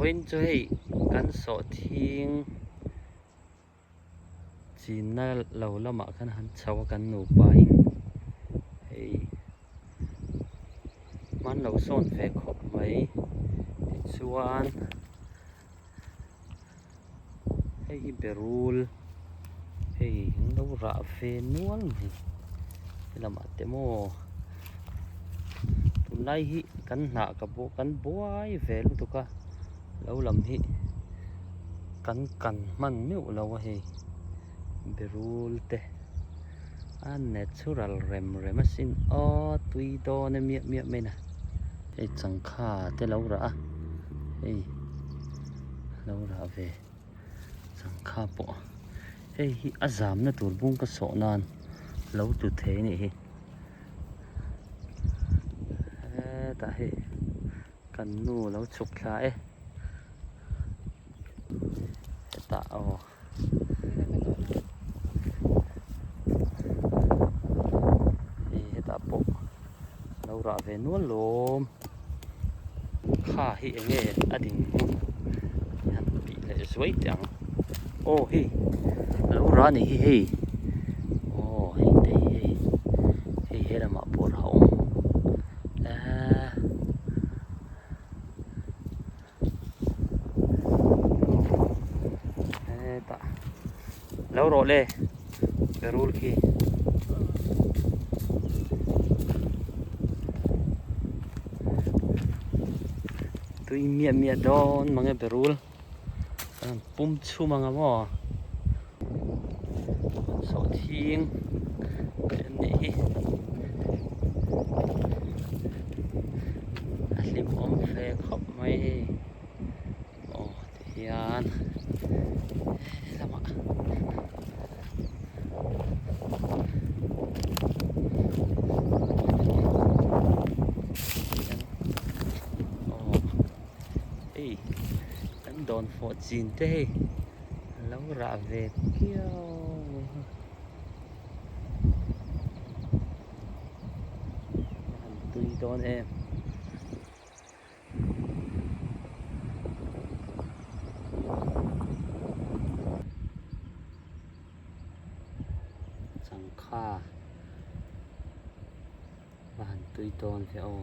vốn cho hay cắn sọ thiên chỉ na lâu lắm mà khăn hắn cháu cắn nụ bài hay man lâu son về khóc mấy chuan hay berul hay đâu rạ về nuông thì làm thế mò tụi này hi cắn nạ cả bộ cắn bói về luôn tụi ca lâu lắm hi cắn cắn man miu lâu hi berul te natural rem xin o tùy to nên miệng này cái chẳng khá thế lâu ra hey lâu ra về chẳng khá bộ hey azam na tur bung ka so nan lâu tu thế này ta hey kan nu lâu chụp lại ta o bộ lâu ra về nuốt lồm khá hi nghe adin hắn bị lại suy chẳng ô hi lâu ra này hi ô hi đây hi là mà bột hậu ta lâu rồi lê berul ki tui mía don mga berul pum chu mga mo Sawhthing ni hlimawm fe khop mai o hian lama đánh đòn phò chín thế lâu rạ về kia tùy đón em chẳng kha và tùy đón về ô